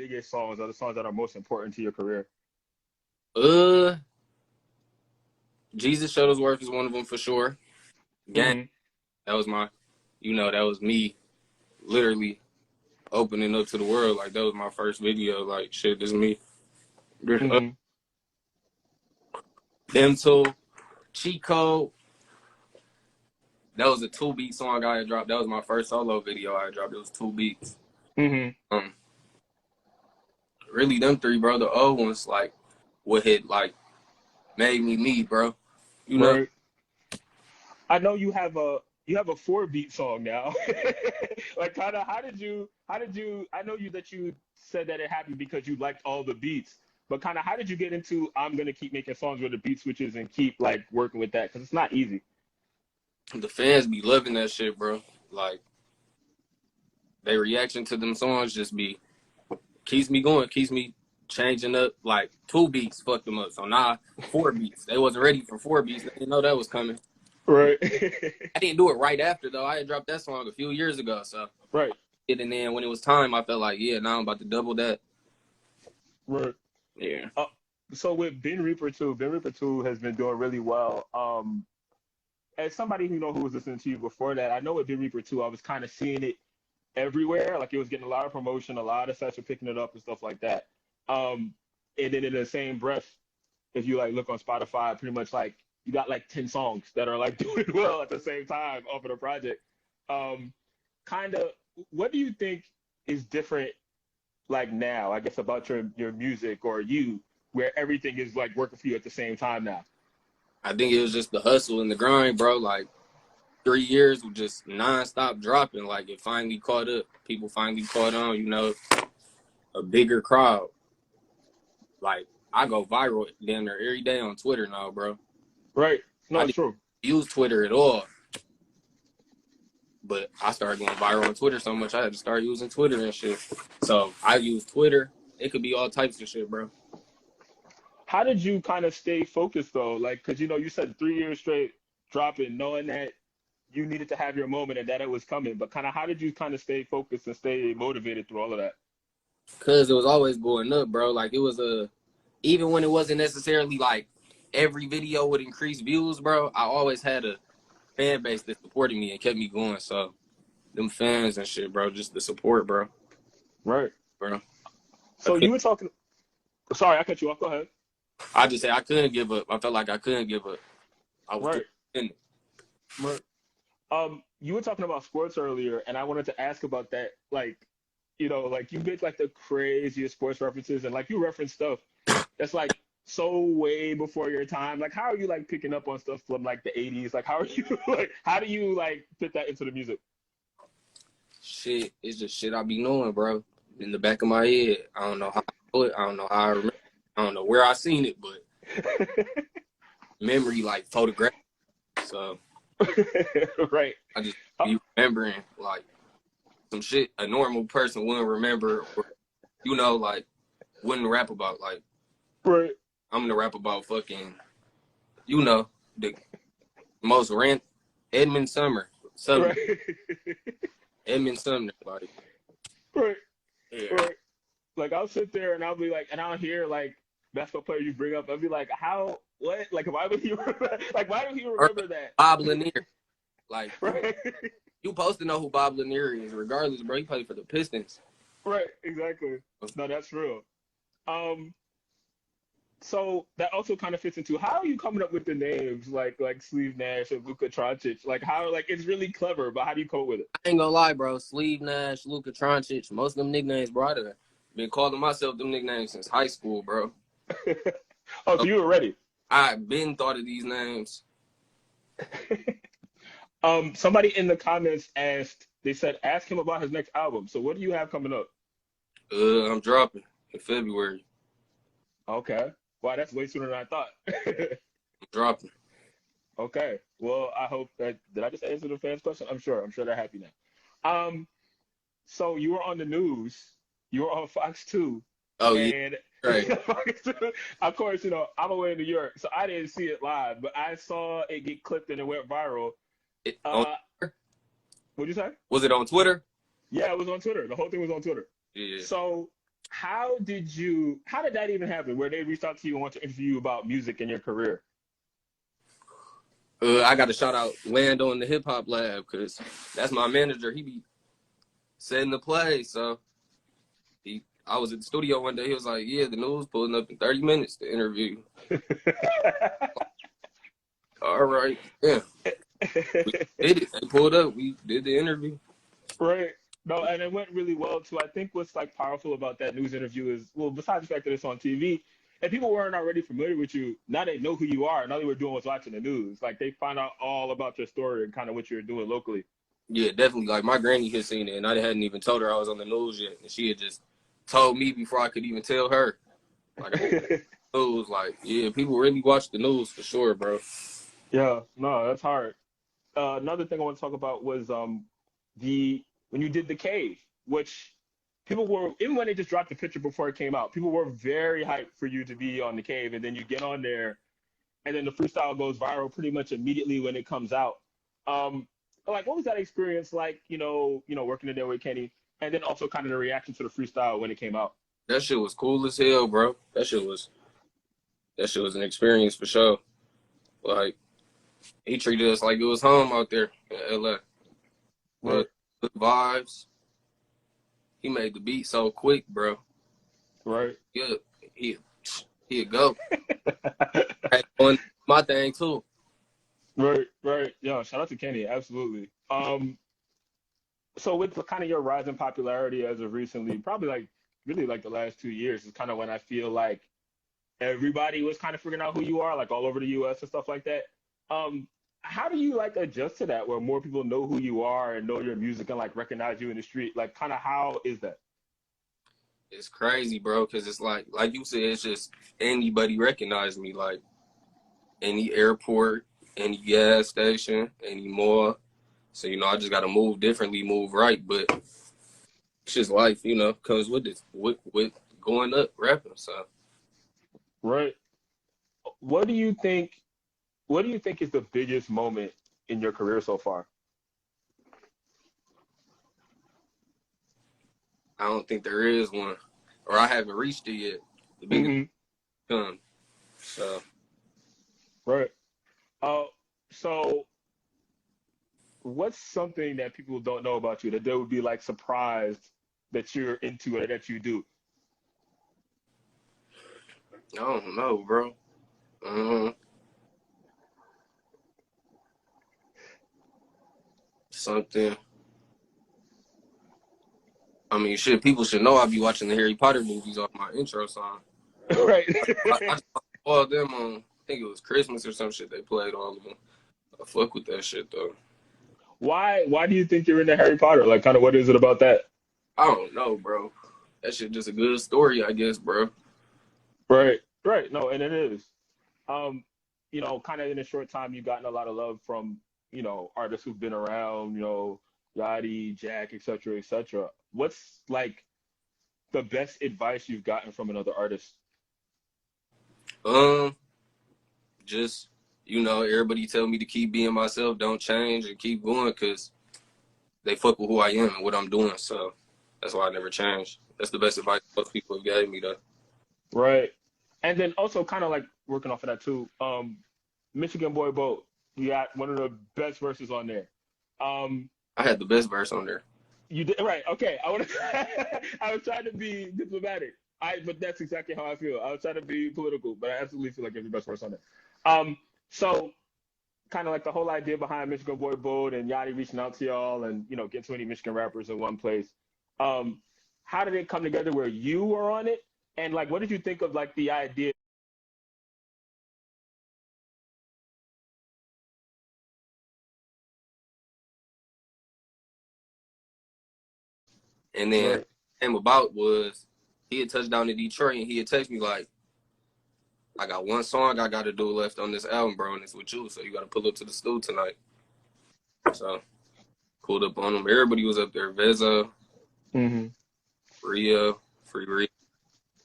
biggest songs or the songs that are most important to your career? Uh, Jesus Shuttlesworth is one of them for sure. Gang, Mm-hmm. that was that was me literally opening up to the world. Like, that was my first video. Like, shit, this is me. Mm-hmm. Them two, Cheat Code. That was a 2-beat song I had dropped. That was my first solo video I had dropped. It was 2 beats. Mm-hmm. Really, them three, bro. The old ones, like, what hit, like, made me, bro. You know? Right. I know you have a 4-beat song now. Like, kind of, how did you I know you said that it happened because you liked all the beats, but kind of how did you get into I'm gonna keep making songs with the beat switches and keep like working with that? Because it's not easy. The fans be loving that shit, bro. Like, their reaction to them songs just keeps me going, keeps me changing up. Like, 2 beats fucked them up. So now 4 beats. They wasn't ready for 4 beats. They didn't know that was coming. Right. I didn't do it right after, though. I had dropped that song a few years ago. So, Right. and then when it was time, I felt like, yeah, now I'm about to double that. Right. Yeah. So with Ben Reaper 2 has been doing really well. As somebody who was listening to you before that, I know with Ben Reaper 2, I was kind of seeing it everywhere. Like, it was getting a lot of promotion, a lot of sites were picking it up and stuff like that. And then in the same breath, if you like look on Spotify, pretty much like you got like 10 songs that are like doing well at the same time off of the project. Um, Kind of, what do you think is different like now, I guess, about your music or you, where everything is like working for you at the same time now? I think it was just the hustle and the grind, bro. Like, 3 years of just nonstop dropping. Like, it finally caught up. People finally caught on, a bigger crowd. Like, I go viral damn near every day on Twitter now, bro. Right. No, I it's didn't true. use Twitter at all. But I started going viral on Twitter so much, I had to start using Twitter and shit. So I use Twitter. It could be all types of shit, bro. How did you kind of stay focused though? Like, because you said 3 years straight dropping, knowing that you needed to have your moment and that it was coming. But kind of how did you kind of stay focused and stay motivated through all of that? Because it was always going up, bro. Like, it was even when it wasn't necessarily like every video would increase views, bro, I always had a fan base that supported me and kept me going. So them fans and shit, bro, just the support, bro. Right. Bro. I So could you were talking. Sorry, I cut you off. Go ahead. I just say I couldn't give up. I felt like I couldn't give up. I was Right. in it. Right. You were talking about sports earlier, and I wanted to ask about that. Like, like you make like the craziest sports references, and like you reference stuff that's like so way before your time. Like, how are you like picking up on stuff from like the '80s? Like, how are you like? How do you like fit that into the music? Shit, it's just shit I be knowing, bro. In the back of my head. I don't know how I know it. I don't know how I remember. I don't know where I seen it, but memory like photograph. So Right. I just be remembering like some shit a normal person wouldn't remember, or like wouldn't rap about. Like, Right. I'm gonna rap about fucking the most rant Edmund Sumner, Right. Edmund Sumner, like, Right. yeah. Right. Like, I'll sit there and I'll be like, and I'll hear like basketball player you bring up. I'll be like, how? What? Like, why would he? Like, why do he Or remember that? Bob Lanier, like, Right. you supposed to know who Bob Lanier is, regardless, bro. He played for the Pistons. Right. Exactly. No, that's real. Um. So that also kind of fits into how are you coming up with the names like Steve Nash and Luka Doncic? Like, how, like, it's really clever, but how do you cope with I ain't gonna lie, bro. Sleeve Nash, Luka Doncic, most of them nicknames, bro. I've been calling myself them nicknames since high school, bro. it? Oh, so you were ready. I've been thought of these names. Somebody in the comments asked. They said, ask him about his next album. So what do you have coming up? I'm dropping in February. Okay. Wow, that's way sooner than I thought. I'm dropping. Okay. Well, I hope that did I just answer the fans' question? I'm sure. I'm sure they're happy now. So you were on the news. You were on Fox 2. Oh, yeah. And Right. of course, I'm away in New York, so I didn't see it live, but I saw it get clipped and it went viral. On Twitter? What'd you say? Was it on Twitter? Yeah, it was on Twitter. The whole thing was on Twitter. Yeah. So how did that even happen? Where they reached out to you and want to interview you about music and your career? I got to shout out Lando in the Hip Hop Lab because that's my manager. He be setting the play. So I was at the studio one day. He was like, "Yeah, the news pulling up in 30 minutes to interview." All right, yeah, we did it. They pulled up. We did the interview. Right. No, and it went really well too. I think what's like powerful about that news interview is, well, besides the fact that it's on TV, and people weren't already familiar with you, now they know who you are, and all they were doing was watching the news. Like they find out all about your story and kind of what you're doing locally. Yeah, definitely. Like my granny had seen it, and I hadn't even told her I was on the news yet, and she had just told me before I could even tell her. Like I was like, yeah, people really watch the news for sure, bro. Yeah, no, that's hard. Another thing I want to talk about was the when you did the cave, which people were, even when they just dropped the picture before it came out, people were very hyped for you to be on the cave, and then you get on there, and then the freestyle goes viral pretty much immediately when it comes out. Um, like, what was that experience like? Working in there with Kenny, and then also kind of the reaction to the freestyle when it came out. That shit was cool as hell, bro. That shit was an experience for sure. Like he treated us like it was home out there in LA. Right, Good vibes. He made the beat so quick, bro. right, Yeah, he he'd go. Had on my thing too. right, right. Yeah, shout out to Kenny, absolutely. So with the, kind of your rise in popularity as of recently, probably like really like the last 2 years is kind of when I feel like everybody was kind of figuring out who you are, like all over the US and stuff like that. Um, how do you like adjust to that where more people know who you are and know your music and like recognize you in the street? Like kind of how is that? It's crazy, bro, because it's like you said, it's just anybody recognize me, like any airport, any gas station, any mall. So, I just got to move differently, move right. But it's just life, comes with it, with going up, rapping. So, Right. What do you think what do you think is the biggest moment in your career so far? I don't think there is one, or I haven't reached it yet. The biggest Hmm. come. So, Right. Uh, so what's something that people don't know about you that they would be like surprised that you're into or that you do? I don't know, bro. Um, Something. I mean, shit, people should know I be watching the Harry Potter movies off my intro song. Right. I just all them on, I think it was Christmas or some shit, they played all of them. I fuck with that shit, though. Why do you think you're into Harry Potter? Like kind of what is it about that? I don't know, bro. That shit just a good story, I guess, bro. Right. Right. No, and it is. Um, kind of in a short time, you've gotten a lot of love from, artists who've been around, Yachty, Jack, et cetera, et cetera. What's like the best advice you've gotten from another artist? Um, just, everybody tell me to keep being myself, don't change, and keep going, because they fuck with who I am and what I'm doing, so that's why I never change. That's the best advice most people have gave me, though. Right. And then also kind of like working off of that too. Michigan Boy Boat, you got one of the best verses on there. Um, I had the best verse on there. you did right. Okay. I was trying to be diplomatic. But that's exactly how I feel. I was trying to be political, but I absolutely feel like you're the best verse on there. So kind of like the whole idea behind Michigan Boy Boat and Yachty reaching out to y'all and get so many Michigan rappers in one place. Um, how did it come together where you were on it? And like, what did you think of like the idea? And then Right. came about was he had touched down in Detroit and he had texted me like, I got one song I got to do left on this album, bro, and it's with you. So you got to pull up to the studio tonight. So pulled up on him. Everybody was up there. Veza, Mm-hmm. Rhea, Free Rhea.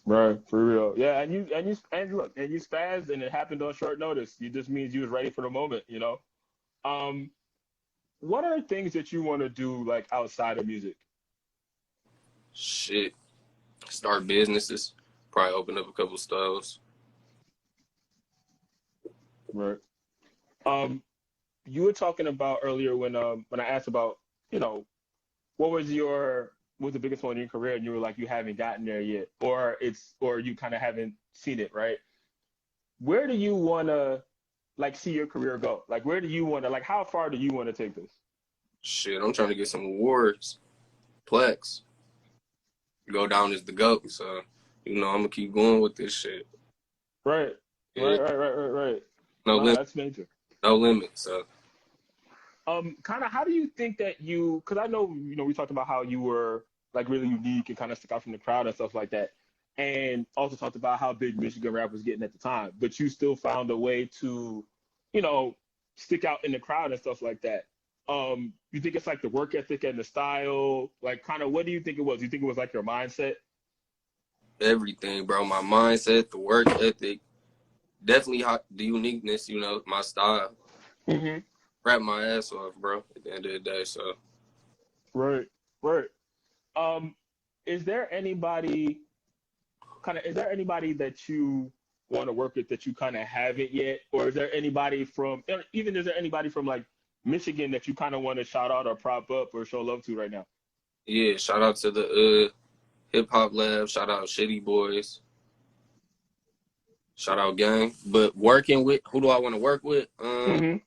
Right, for real. Yeah, and look, and you spazzed, and it happened on short notice. It just means you was ready for the moment. Um, what are things that you want to do like outside of music? Shit. start businesses, probably open up a couple stores. Right. You were talking about earlier when I asked about, you know, what was the biggest one in your career, and you were like you haven't gotten there yet, or you kind of haven't seen it, right? Where do you wanna like see your career go? Like where do you wanna like how far do you wanna take this? Shit, I'm trying to get some awards, plaques, go down as the GOAT. So, I'm gonna keep going with this shit. Right. Yeah, Right. no No, limit, that's major. no limit. So, Kind of how do you think that because I know, we talked about how you were like really unique and kind of stuck out from the crowd and stuff like that. And also talked about how big Michigan rap was getting at the time, but you still found a way to, you know, stick out in the crowd and stuff like that. You think it's like the work ethic and the style, like kind of what do you think it was? You think it was like your mindset? everything, bro. My mindset, the work ethic, definitely the uniqueness. My style. Hmm. Rap my ass off, bro. At the end of the day, so Right, right. Um, is there anybody that you want to work with that you kind of haven't yet, or is there anybody from like Michigan that you kind of want to shout out or prop up or show love to right now? yeah. Shout out to the hip hop lab. Shout out Shitty Boys. Shout out gang. But working with who do I want to work with? Hmm.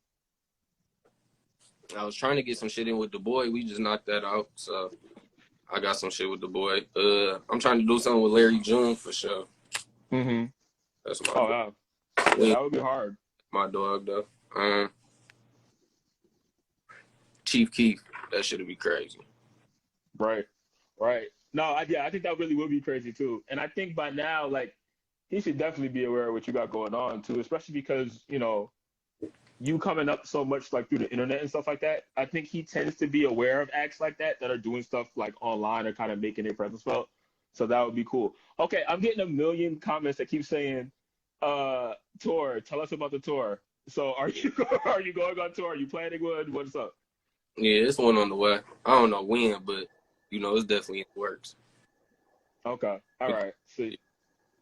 I was trying to get some shit in with the boy. We just knocked that out. So I got some shit with the boy. I'm trying to do something with Larry June for sure. Hmm. That's my Oh dog. yeah, that would be hard. My dog though. Chief Keef. That shit'd be crazy. Right, right. No, I think that really would be crazy too. And I think by now, like, he should definitely be aware of what you got going on too, especially because you coming up so much like through the internet and stuff like that. I think he tends to be aware of acts like that are doing stuff like online or kind of making their presence felt. So that would be cool. Okay, I'm getting a million comments that keep saying, tour, tell us about the tour. So are you are you going on tour? Are you planning one? What's up? Yeah, it's one on the way. I don't know when, but it's definitely in the works. Okay. All right. See.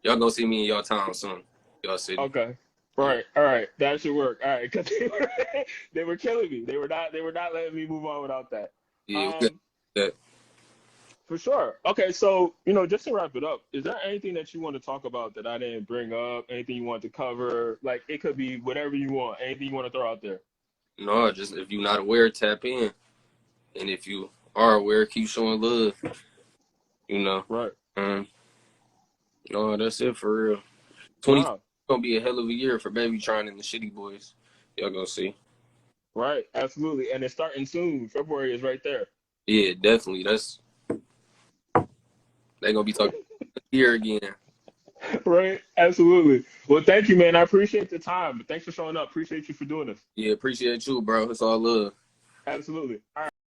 Y'all gonna see me in y'all town soon. Y'all city. Okay. Yeah, Right. All right. That should work. All right. Because they were killing me. They were not letting me move on without that. yeah, we got Um, that. for sure. Okay. So, just to wrap it up, is there anything that you want to talk about that I didn't bring up? Anything you want to cover? Like it could be whatever you want. Anything you want to throw out there? No, just if you're not aware, tap in. And if you are aware, keep showing love. You know. Right. No, that's it for real. 20 Nah. gonna be a hell of a year for Babytron and the Shitty Boys. Y'all gonna see. Right. Absolutely. And it's starting soon. February is right there. Yeah, definitely. They gonna be talking here again. Right. Absolutely. Well, thank you, man. I appreciate the time. Thanks for showing up. Appreciate you for doing this. Yeah, appreciate you, bro. It's all love. Absolutely. All right.